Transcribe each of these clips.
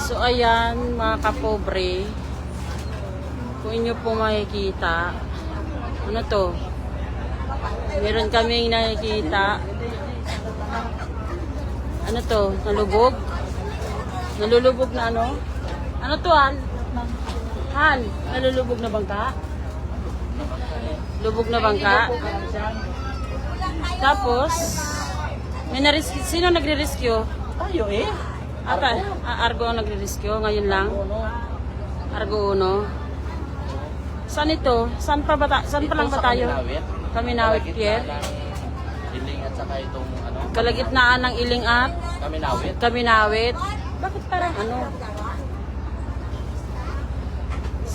So ayan mga kapobre, kung inyo po makikita, ano to, meron kaming nakikita, ano to, nalulubog na ano to Han, nalulubog na bangka, lubog na bangka. Tapos may sino nagre-rescue? Tayo eh. Argo ang nagre-rescue ngayon lang. Argo Uno. Saan ito? Saan pa lang ba tayo? Kaminawit, Pierre. Iling at saka itong Kalagitnaan ng Iling at Kaminawit. Bakit parang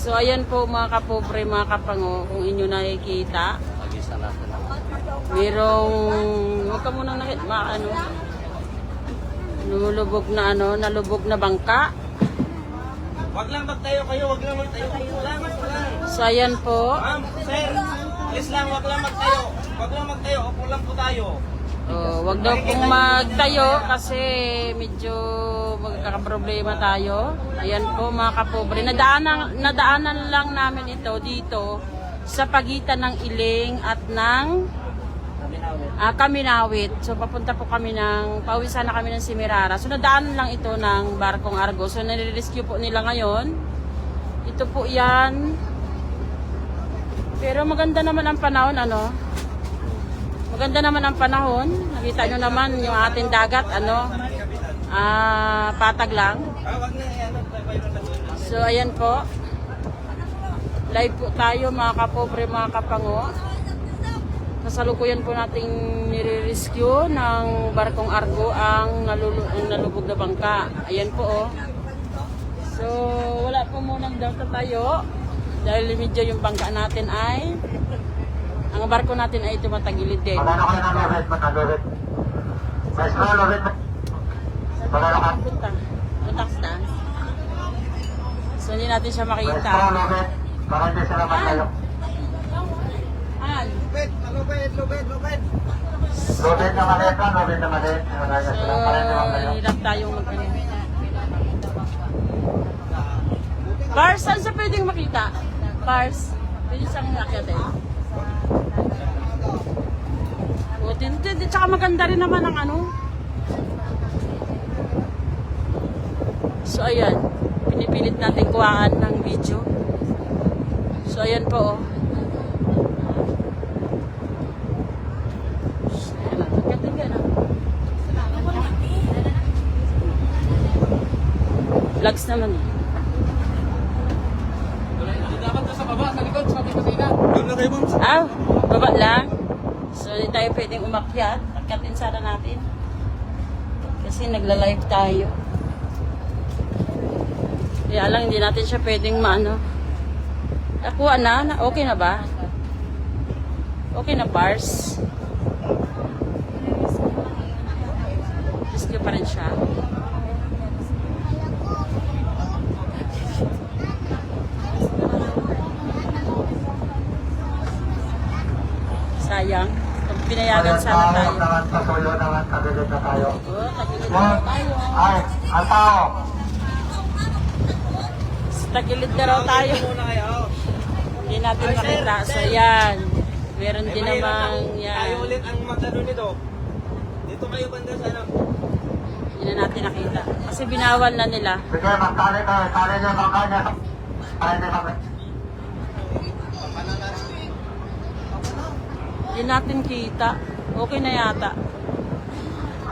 So ayan po mga kapobre, mga kapango, kung inyo nakikita. Mag-isa natin lang. Merong, huwag ka munang nalulubog na nalubog na bangka. Wag lang magtayo kayo, wag lang magtayo. Salamat lang. So ayan po. Ma'am, sir, please lang, wag lang magtayo. Wag lang magtayo, upo lang po tayo. Wag daw pong magtayo kasi medyo magkakaproblema tayo. Ayan po mga kapobre. Nadaanan lang namin ito dito sa pagitan ng Iling at ng Kaminawit. So papunta po kami pawisan na kami ng Semirara. So nadaanan lang ito ng barkong Argo. So nire-rescue po nila ngayon. Ito po yan. Pero maganda naman ang panahon, Maganda naman ang panahon. Nakita nyo naman yung ating dagat, patag lang. So ayan po. Live po tayo mga kapobre, mga kapango. Kasalukuyan po nating nire-rescue ng barkong Argo ang nalubog na bangka. Ayan po So wala po munang daw tayo dahil medyo yung bangka natin ang barko natin ay tumatagilid din. Magano kayo ng lobet, matagilid. Mas na lobet. Magano ka? Punta sa taas. So hindi natin siya Mas makita. na lobet. Para hindi sila magtayo. Lobet. Lobet na maliit lang, lobet na maliit. Wala niya So silang pareho magtayo. hirap tayong Pars, saan siya pwedeng makita? Pars, pwede siyang nakita tsaka maganda rin naman ang So ayan, pinipilit natin kuhaan ng video. So ayan po Vlogs naman Dapat sa baba, sa likod, sabi ko sila. Doon na kayo, ma'am. baba lang. So hindi tayo pwedeng umakyat. Pagkatin sana natin. Kasi nagla-live tayo. Kaya lang hindi natin siya pwedeng Nakuha na? Okay na ba? Okay na, Pars? Rescue pa rin siya. Sayang. Kung pinayagan sana tayo. Pasuyo naman, tagilid na tayo. Tagilid na tayo. Ay, ang tao. Tagilid na raw tayo. Hindi natin makita. So yan. Meron din namang yan. Tayo ulit ang magdalo nito. Dito kayo banda sa Hindi na natin nakita. Kasi binawal na nila. Sige, magtali kayo. Tali niyo bangka niya. Tali niyo kami. Hindi natin kita. Okay na yata.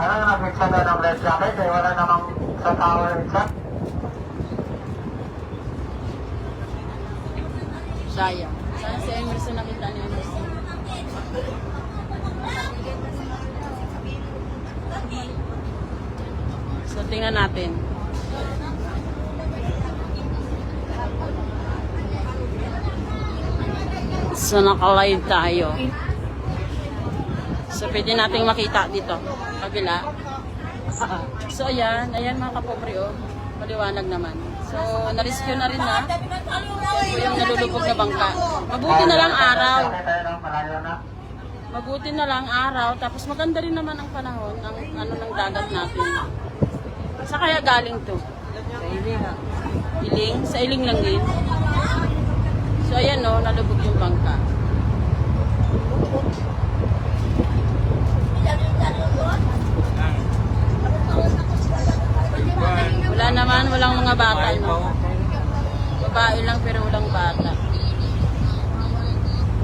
Ano na nag-mix na ng red jacket? Eh, wala namang sa tower isa. Sayang. Sana si Emerson nakita ni Emerson. So tingnan natin. So naka-live tayo. So pwede nating makita dito. Kabila. So ayan mga kapobre maliwanag naman. So na-rescue na rin na. Yung nalulubog na bangka. Mabuti na lang araw. Mabuti na lang araw. Tapos maganda rin naman ang panahon ng ng dagat natin. Sa kaya galing to? Iling? Sa Iling lang din. So ayan o, nalubog yung bangka. Wala naman, walang mga bata, no? Babae lang pero walang bata.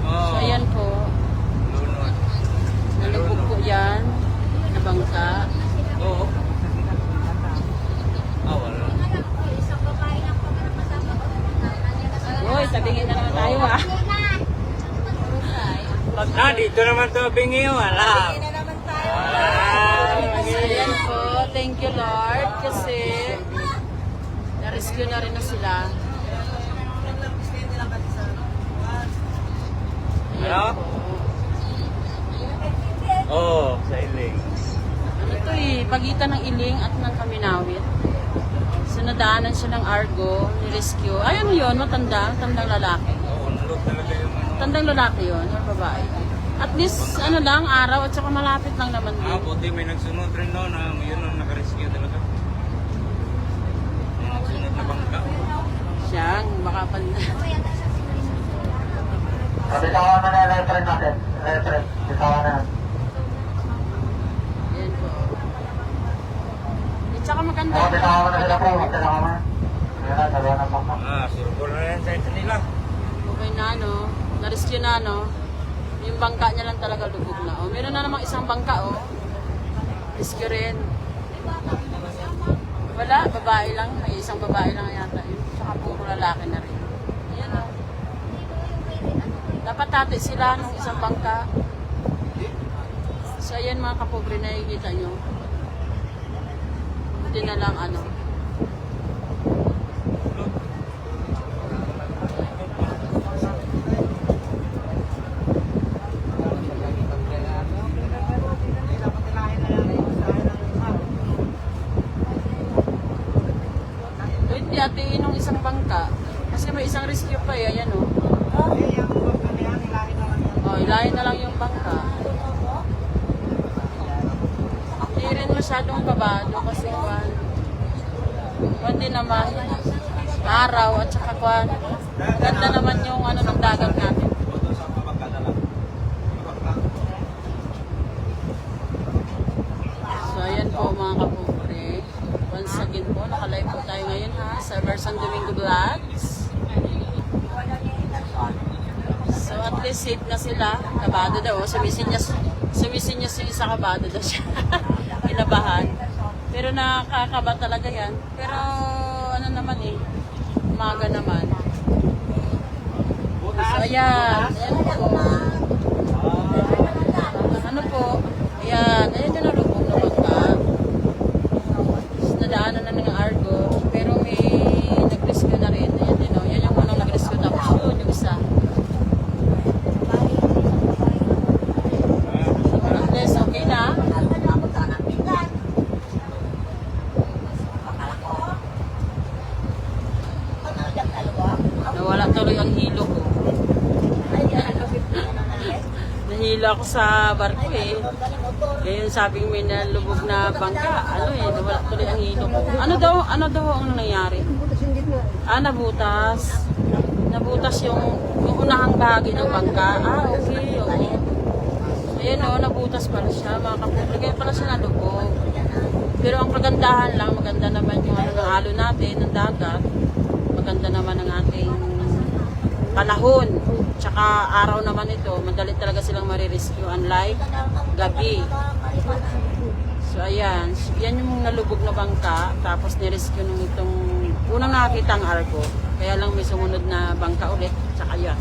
So ayan po, nalubog po yan na bangka. Oo. Ah, wala. Uy, tabingin na naman tayo ah. Ah, dito naman to, bingi, wala. So ayan po, thank you Lord kasi na-rescue na rin na sila. Ano? Oo, sa iling. Ano to eh, pagitan ng Iling at ng Kaminawit. So nadaanan siya ng Argo, ni-rescue. Ay ano yun, matanda, tandang lalaki. Oo, nalog talaga yung ano. Tandang lalaki yun, or babae. At least, ano lang, araw at saka malapit lang naman Ah, din. buti may nagsunod rin no, na yun ang nakarescue talaga. May nagsunod na bangka. Siyang, baka pa Bitawan mo na yung reference natin. Reference. Bitawan na. Yan po. At saka maganda. Bitawan mo na sila po. Bitawan mo na. Ayan na, dalawa na bangka. Ah, surbo na yan sa kanila. Okay na, no? Na-rescue na, no? Yung bangka niya lang talaga lubog na. Oh, meron na namang isang bangka, oh. Rescue rin. Wala, babae lang. May isang babae lang yata yun. Tsaka puro lalaki na rin. Ayan, oh. Dapat tati sila nung isang bangka. So, ayan mga kapobre, nakikita nyo. Buti na lang, ano. Pwede atiin nung isang bangka. Kasi may isang rescue pa eh. Ayan, oh. Oh, ilahin na lang yung bangka. Hindi rin masyadong kabado kasi kwan. Kwan din naman. Araw at saka kwan. Ganda naman yung ano ng dagat natin. So ayan po mga kapobre. Once again po, nakalive po tayo ngayon ha sa Versan Domingo Vlogs. So at least safe na sila. Kabado daw. Sumisinyas yung isa, kabado daw siya. Kinabahan. Pero nakakaba talaga yan. Pero ano naman eh. Umaga naman. So ayan. Ayan po. Ano po? Ayan. Ayan yung nalubog na bangka. Nadaanan na ng Argo. Pero may nag-rescue na rin. Ayan din o. Yan yung unang nag-rescue. Tapos yun yung isa. Unless okay na. Nawala tuloy ang hilo ko. Nahilo ako sa barko eh. Ngayon sabing may nalubog na bangka. Ano eh, nawala tuloy ang hilo ko. Ano daw ang nangyari? Ah, nabutas. Nabutas yung unahang bahagi ng bangka. Ah, okay. Okay. Ayan o, nabutas pala siya. Mga kapobre, kaya pala siya nalubog. Pero ang kagandahan lang, maganda naman yung ano ng halo natin, ng dagat. Maganda naman ang ating panahon. Tsaka araw naman ito, madali talaga silang marirescue. Unlike gabi. So ayan, yan yung nalubog na bangka. Tapos nirescue nung itong unang nakakita ang Argo. Kaya lang may sumunod na bangka ulit. Tsaka yan.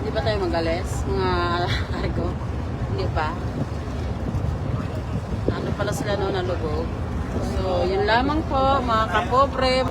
Hindi ba tayo mag-alis? Mga Argo? Hindi pa. Ano pala sila no, nalubog. So, yun lamang po mga kapobre.